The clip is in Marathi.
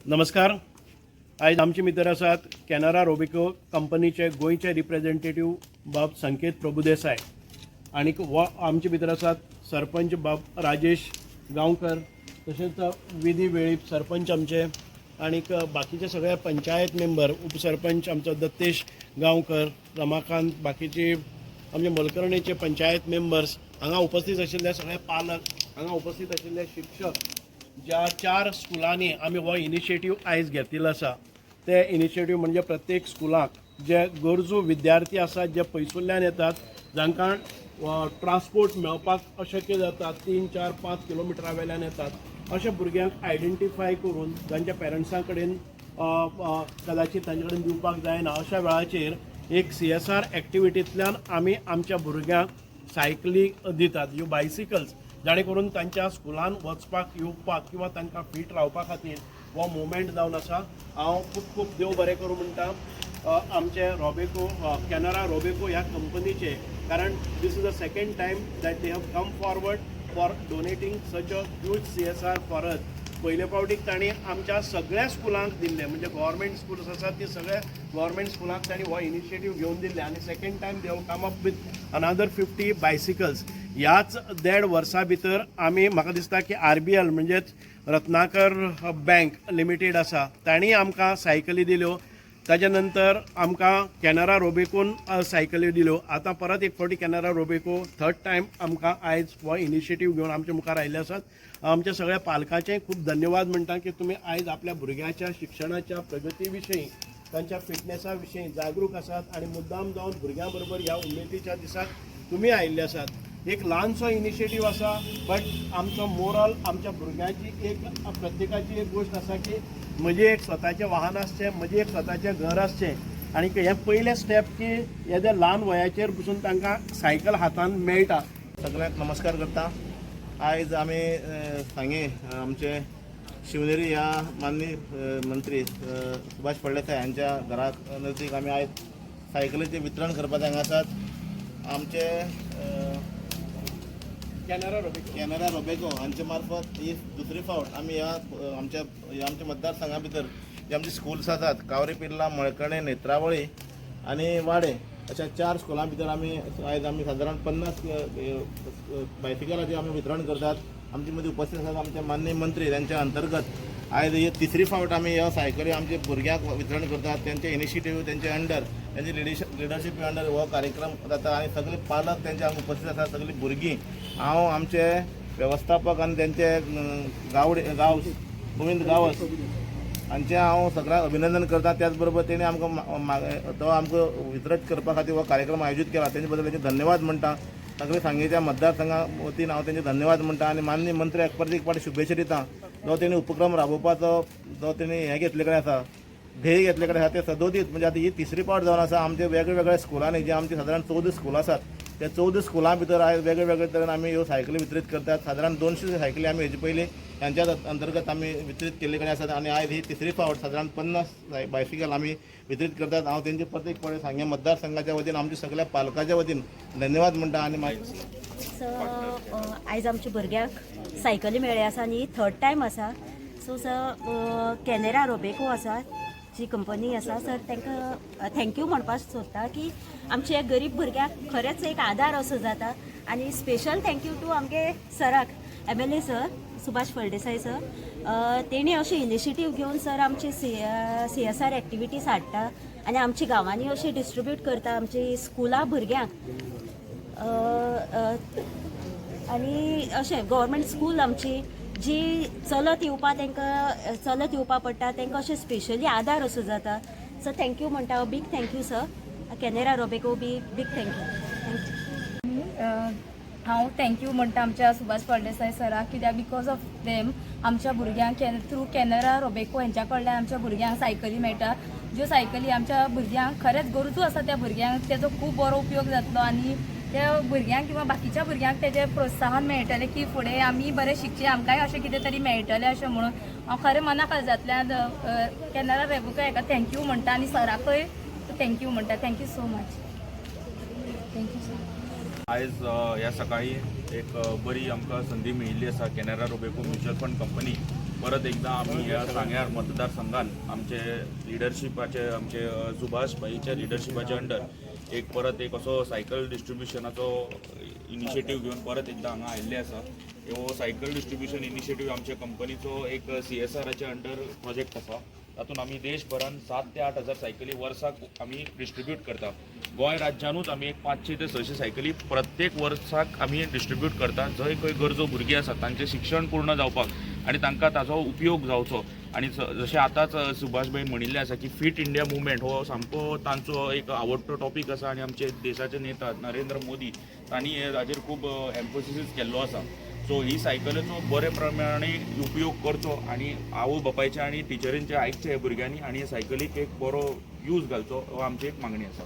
नमस्कार. आज आमचे मित्र आसात कॅनरा रोबेको कंपनीचे गोयचे रिप्रेझेंटेटिव्ह बाब संकेत प्रभुदेसाय आणि आमचे मित्र आसात सरपंच बाब राजेश गांवकर, तसेच विधी वेळीप सरपंच आमचे आणि बाकीचे सगळे पंचायत मेंबर, उपसरपंच आमचो दत्तेश गांवकर, रमाकांत, बाकीचे आमचे मोलकर्णीचे पंचायत मेंबर्स, हांगा उपस्थित आशिल्ले सगळे पालक, हांगा उपस्थित आशिल्ले शिक्षक, ज्या 4 स्कुलांनी आमी हो इनिशिएटीव आयज घेतिल्लो आसा ते इनिशिएटीव म्हणजे प्रत्येक स्कुलाक जे गरजू विद्यार्थी आसात, जे पयसुल्ल्यान येतात, जांकां ट्रान्सपोर्ट मेळपाक अशक्य जाता, 3, 4, 5 किलोमिटरा वयल्यान येतात, अशा भुरग्यांक आयडेंटिफाय करून जांच्या पेरंट्सां कडेन कदाचित तांचे कडेन दिवपाक जायना अशा वेळाचेर एक CSR एक्टिविटींतल्यान आमी आमच्या भुरग्यांक सायकली दितात, ह्यो बायसिकल्स, जाणे करून तांच्या स्कुलान वचपाक येवपाक किंवा तांकां फीट रावपा खातीर हो मुवमेंट जावन आसा. हांव खूब खूब देव बरें करूं म्हणटा आमचे रोबेको, कॅनरा रोबेको ह्या कंपनीचे, कारण this is the second time that they have come forward for donating such a huge CSR for us. पयले फावटीक तांणी आमच्या सगळ्या स्कुलांक दिल्ले, म्हणजे गव्हर्मेंट स्कूल्स आसात ती सगळ्या गव्हर्मेंट स्कुलांक तांणी हो इनिशिएटीव घेवन दिल्ले आणि second time they have come up with another 50 बायसिकल्स. ह्याच 1.5 वर्सां भितर आमी, म्हाका दिसता की RBL म्हणजेच रत्नाकर बँक लिमिटेड आसा, तांणी आमकां सायकली दिल्यो. ताच्या नंतर आमकां कॅनरा रोबेकोन सायकली दिल्यो. आतां परत एक फावटी कॅनरा रोबेको 3rd टायम आमकां आयज हो इनिशिएटीव घेवन आमच्या मुखार आयिल्ले आसात. आमच्या सगळ्या पालकांचे खूब धन्यवाद म्हणटा की तुमी आयज आपल्या भुरग्याच्या शिक्षणाच्या प्रगती विशीं, तांच्या फिटनेसा विशीं जागरूक आसात आणि मुद्दाम जावन भुरग्यां बरोबर ह्या उमेदीच्या दिसाक तुमी आयिल्ले आसात. एक ल्हानसो इनिशिएटीव आसा, बट आमचो मोरल, आमच्या भुरग्यांची एक, प्रत्येकाची एक गोष्ट आसा की म्हजें एक स्वताचें वाहन आसचें, म्हजें एक स्वताचें घर आसचें, आनी हें पयलें स्टेप की हेज्या ल्हान वयाचेर पसून तांकां सायकल हातान मेळटा. सगळ्यांक नमस्कार करता. आयज आमी सांगे आमचे शिवनेरी ह्या माननीय मंत्री सुभाष फळदेसाय यांच्या घरा नजदीक आमी आयज सायकलीचें वितरण करपाक हांगा आसात. आमचे कॅनरा रोबेको हांचे मार्फत ही दुसरी फावट आमी ह्या आमच्या मतदारसंघा भितर जे आमचे स्कूल्स आसात, कावरी पिर्ला, मळकणे, नेत्रावळी आणि वाडे, अशा 4 स्कुलां भितर आयज आमी सादारण 50 बायसिकलांचे आमी वितरण करतात. आमचे मदीं उपस्थित आसात आमचे माननीय मंत्री, त्यांच्या अंतर्गत आयज ही 3री फावट आमी ह्या सायकली आमच्या भुरग्यांक वितरण करतात. त्यांचे इनिशिएटीव, त्यांचे अंडर, त्यांची लिडरशीप अंडर हो कार्यक्रम जाता आणि सगळे पालक त्यांचे हांगा उपस्थित आसात, सगळीं भुरगीं. हांव आमचे वेवस्थापक आणि त्यांचे गोविंद गावस हांचे हांव सगळ्यांक अभिनंदन करता. त्याच बरोबर तेणी आमकां वितरण करपा खातीर हो कार्यक्रम आयोजीत केला, तेजे बद्दल तेंचे धन्यवाद म्हणटा. सगळे सांगेच्या मतदारसंघा वतीन हांव तेंचे धन्यवाद म्हणटा आणि माननीय मंत्र्याक परत एक फावटी शुभेच्छा दिता. जो तेणी उपक्रम राबोवपाचो जो तेणी हें घेतले कडेन आसा, ध्येय घेतले कडेन आसा, ते सदोदीत, म्हणजे आतां ही 3री फावट जावन आसा. आमचे वेगवेगळ्या स्कुलांनी, जे आमचे सादारण 14 स्कुलां आसात, त्या 14 स्कुलां भितर आयज वेगवेगळे तरेन आमी ह्यो सायकली वितरीत करतात. सादारण 200 सायकली आमी हेजे पयलीं त्यांच्या अंतर्गत आमी वितरीत केल्ले कडेन आसात आणि आयज ही 3री फावट सादारण 50 बायसिकल आमी वितरीत करतात. हांव तेंचे प्रत्येक फावटी सांगे मतदारसंघाच्या वतीन, आमच्या सगळ्या पालकाच्या वतीन धन्यवाद म्हणटा. आणि आयज आमच्या भुरग्यांक सायकली मेळ्ळे आसा आनी 3rd टायम आसा. सो कॅनरा रोबेको आसा जी कंपनी आसा, सर तांकां थँक्यू म्हणपाक सोदता की आमचे गरीब भुरग्यांक खरेंच एक आदार असो जाता. आणि स्पेशल थँक्यू टू आमगे सराक, MLA sir. Subhash Phaldesai sir तेणी अशी इनिशिएटीव घेवन सर आमची CSR एक्टिविटीज हाडटा आनी आमची गांवांनी अशी डिस्ट्रीब्यूट करता आमची स्कुलां भुरग्यांक आनी अशें गव्हर्मेंट स्कूल आमची जी चलत येवपा पडटा तांकां अशें स्पेशली आदार असो जाता. सो थँक्यू म्हणटा big thank you sir. Canara Robeco big thank you. हांव थँक्यू म्हणटा आमच्या सुभाष फळदेसाय सराक कित्याक बिकॉज ऑफ देम आमच्या भुरग्यांक थ्रू कॅनेरा रोबेको हेंच्या कडल्यान आमच्या भुरग्यांक सायकली मेळटा ज्यो सायकली आमच्या भुरग्यांक खरेंच गरजू आसा त्या भुरग्यांक तेजो खूब बरो उपयोग जातलो आनी त्या भुरग्यांक किंवा बाकीच्या भुरग्यांक तेजें प्रोत्साहन मेळटलें की फुडें आमी बरें शिकचे आमकांय अशें कितें तरी मेळटलें अशें म्हणून हांव खरें मना काळजांतल्यान कॅनेरा रोबेको हेका थँक्यू म्हणटा आनी सराकय थँक्यू म्हणटा. Thank you so much. Thank you sir. आयज ह्या सकाळी एक बरी आमकां संदी मेळिल्ली आसा. Canara Robeco mutual fund company परत एकदां आमी ह्या सांग्यार मतदारसंघान आमचे लिडरशिपाचे आमचे सुभाष भाईच्या लिडरशिपाच्या अंडर एक परत एक असो सायकल डिस्ट्रिब्युशनाचो इनिशिएटीव घेवन परत एकदां हांगा आयिल्ले आसा. ह्यो सायकल डिस्ट्रिब्युशन इनिशिएटीव आमच्या कंपनीचो एक CSRच्या अंडर प्रोजेक्ट आसा. तातूंत आमी देशभरान 7,000 ते 8,000 सायकली वर्साक आमी डिस्ट्रिब्यूट करता. गोंय राज्यानूच आमी एक 500 ते 600 सायकली प्रत्येक वर्साक आमी डिस्ट्रिब्यूट करता. जंय खंय गरजो भुरगीं आसात तांचें शिक्षण पूर्ण जावपाक आनी तांकां ताचो उपयोग जावचो. आनी जशें आतांच सुभाष भाईन म्हणिल्लें आसा की फीट इंडिया मुवमेंट हो सामको तांचो एक आवडटो टॉपीक आसा आनी आमचे देशाचे नेता नरेंद्र मोदी तांणी हाजेर खूब एम्फोसीस केल्लो आसा. सो ही सायकलीचो बरे प्रमाणे उपयोग करचो आनी आवय बापायचे आनी टिचरींचे आयकचे भुरग्यांनी आनी हे सायकलीक एक बरो यूज घालचो हो आमची एक मागणी आसा.